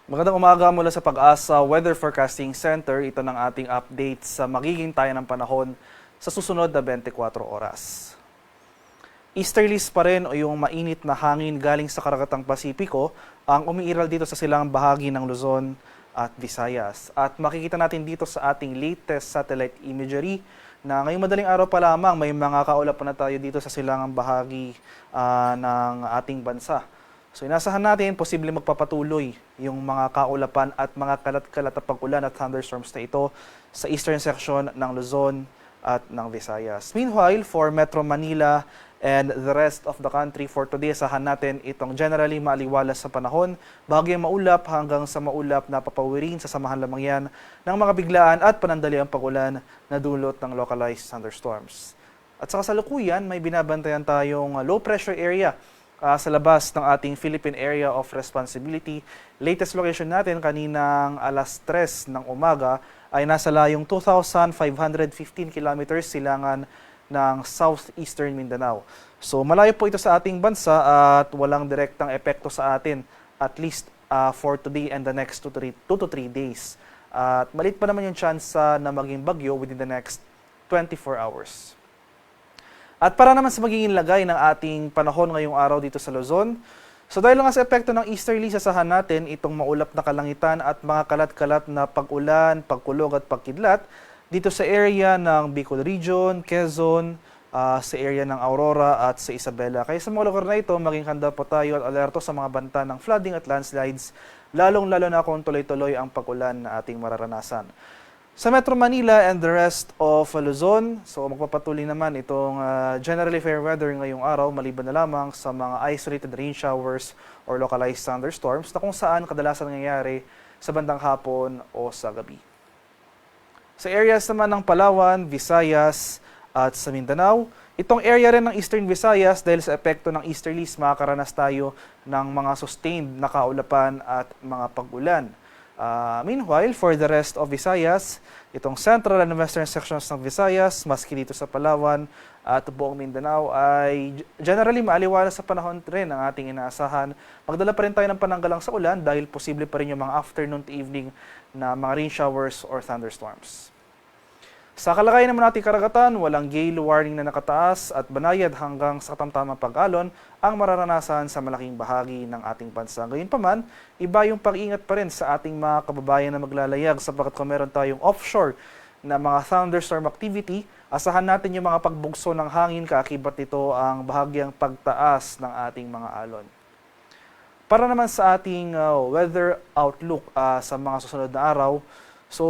Magandang umaga mula sa Pag-asa Weather Forecasting Center. Ito ng ating update sa magiging tayo ng panahon sa susunod na 24 oras. Easterlies pa rin o yung mainit na hangin galing sa karagatang Pasipiko ang umiiral dito sa silangang bahagi ng Luzon at Visayas. At makikita natin dito sa ating latest satellite imagery na ngayong madaling araw pa lamang may mga kaulap na tayo dito sa silangang bahagi ng ating bansa. So inasahan natin, posible magpapatuloy yung mga kaulapan at mga kalat-kalat na pag-ulan at thunderstorms na ito sa eastern section ng Luzon at ng Visayas. Meanwhile, for Metro Manila and the rest of the country for today, asahan natin itong generally maaliwalas sa panahon, bahagyang maulap hanggang sa maulap na papawirin, sasamahan lamang yan ng mga biglaan at panandaliang pag-ulan na dulot ng localized thunderstorms. At sa kasalukuyan, may binabantayan tayong low pressure area sa labas ng ating Philippine Area of Responsibility. Latest location natin kaninang alas 3 ng umaga ay nasa layong 2,515 kilometers silangan ng southeastern Mindanao. So malayo po ito sa ating bansa at walang direktang epekto sa atin at least for today and the next 2 to 3 days. At maliit pa naman yung chance na maging bagyo within the next 24 hours. At para naman sa magiging lagay ng ating panahon ngayong araw dito sa Luzon, so dahil nga sa epekto ng easterly, sasahan natin itong maulap na kalangitan at mga kalat-kalat na pag-ulan, pagkulog at pagkidlat dito sa area ng Bicol Region, Quezon, sa area ng Aurora at sa Isabela. Kaya sa mga lugar na ito, maging handa po tayo at alerto sa mga banta ng flooding at landslides, lalong-lalo na kung tuloy-tuloy ang pag-ulan na ating mararanasan. Sa Metro Manila and the rest of Luzon, so magpapatuloy naman itong generally fair weather ngayong araw, maliban na lamang sa mga isolated rain showers or localized thunderstorms na kung saan kadalasan nangyayari sa bandang hapon o sa gabi. Sa areas naman ng Palawan, Visayas at sa Mindanao, itong area rin ng Eastern Visayas dahil sa epekto ng easterlies, makakaranas tayo ng mga sustained na kaulapan at mga pag-ulan. Meanwhile, for the rest of Visayas, itong central and western sections ng Visayas, maski dito sa Palawan at buong Mindanao ay generally maaliwalas sa panahon rin ang ating inaasahan. Magdala pa rin tayo ng pananggalang sa ulan dahil posible pa rin yung mga afternoon to evening na mga rain showers or thunderstorms. Sa kalagayan naman nating karagatan, walang gale warning na nakataas at banayad hanggang sa katamtamang pag-alon ang mararanasan sa malaking bahagi ng ating bansa. Gayunpaman, iba yung pag-iingat pa rin sa ating mga kababayan na maglalayag sapagkat kung meron tayong offshore na mga thunderstorm activity, asahan natin yung mga pagbugso ng hangin, kaakibat nito ang bahagyang pagtaas ng ating mga alon. Para naman sa ating weather outlook sa mga susunod na araw, so,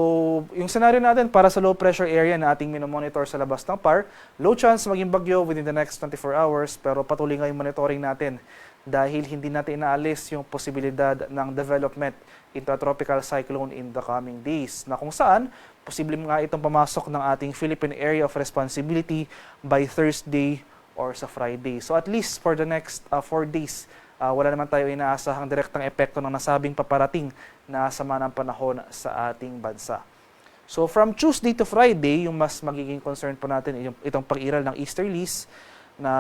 yung scenario natin para sa low pressure area na ating minomonitor sa labas ng PAR, low chance maging bagyo within the next 24 hours pero patuloy nga yung monitoring natin dahil hindi natin inaalis yung posibilidad ng development into a tropical cyclone in the coming days na kung saan posible nga itong pamasok ng ating Philippine Area of Responsibility by Thursday or sa Friday. So at least for the next 4 days, wala naman tayo inaasahang direktang epekto ng nasabing paparating na sama ng panahon sa ating bansa. So from Tuesday to Friday, yung mas magiging concern po natin itong pag-iral ng easterlies na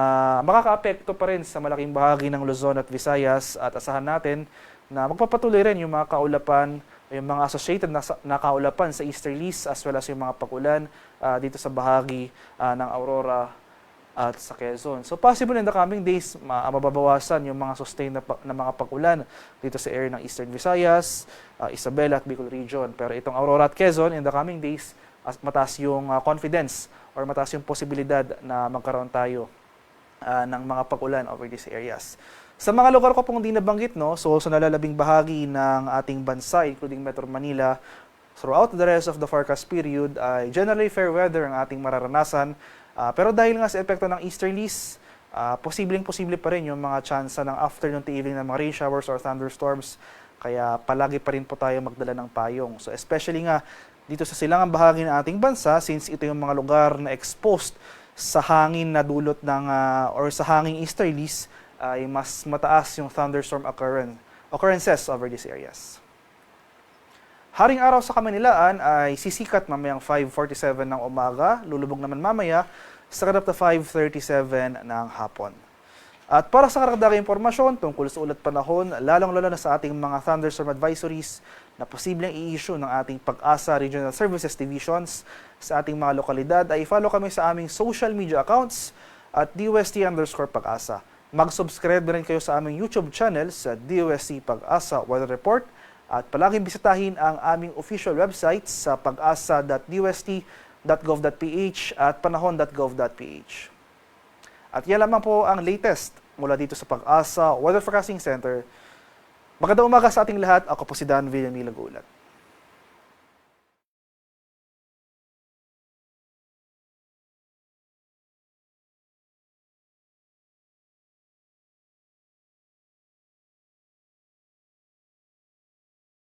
makakaapekto pa rin sa malaking bahagi ng Luzon at Visayas at asahan natin na magpapatuloy rin yung mga kaulapan, yung mga associated na kaulapan sa easterlies as well as yung mga pag-ulan dito sa bahagi ng Aurora at sa Quezon. So possible in the coming days, mababawasan yung mga sustained na mga pag-ulan dito sa area ng Eastern Visayas, Isabela at Bicol Region. Pero itong Aurora at Quezon, in the coming days, mataas yung confidence or mataas yung posibilidad na magkaroon tayo ng mga pag-ulan over these areas. Sa mga lugar ko pong hindi nabanggit, so sa nalalabing bahagi ng ating bansa, including Metro Manila, throughout the rest of the forecast period, ay generally fair weather ang ating mararanasan. Pero dahil nga sa epekto ng easterlies, posibleng-posible pa rin yung mga tsansa ng afternoon to evening ng mga rain showers or thunderstorms. Kaya palagi pa rin po tayo magdala ng payong. So especially nga dito sa silangang bahagi ng ating bansa, since ito yung mga lugar na exposed sa hangin na dulot ng or sa hanging easterlies, ay mas mataas yung thunderstorm occurrences over these areas. Haring araw sa Kamanilaan ay sisikat mamayang 5:47 ng umaga, lulubog naman mamaya sa kadap na 5:37 ng hapon. At para sa karagdagang impormasyon tungkol sa ulat panahon, lalong-lalo na sa ating mga thunderstorm advisories na posibleng i-issue ng ating Pag-asa Regional Services Divisions sa ating mga lokalidad, ay follow kami sa aming social media accounts at DOST_Pag-asa. Mag-subscribe rin kayo sa aming YouTube channel sa DOST Pag-asa Weather Report at palaging bisitahin ang aming official website sa pag-asa.dost.gov.ph at panahon.gov.ph. At yan lamang po ang latest mula dito sa Pag-asa Weather Forecasting Center. Magandang umaga sa ating lahat. Ako po si Dan Villamil Lagulat.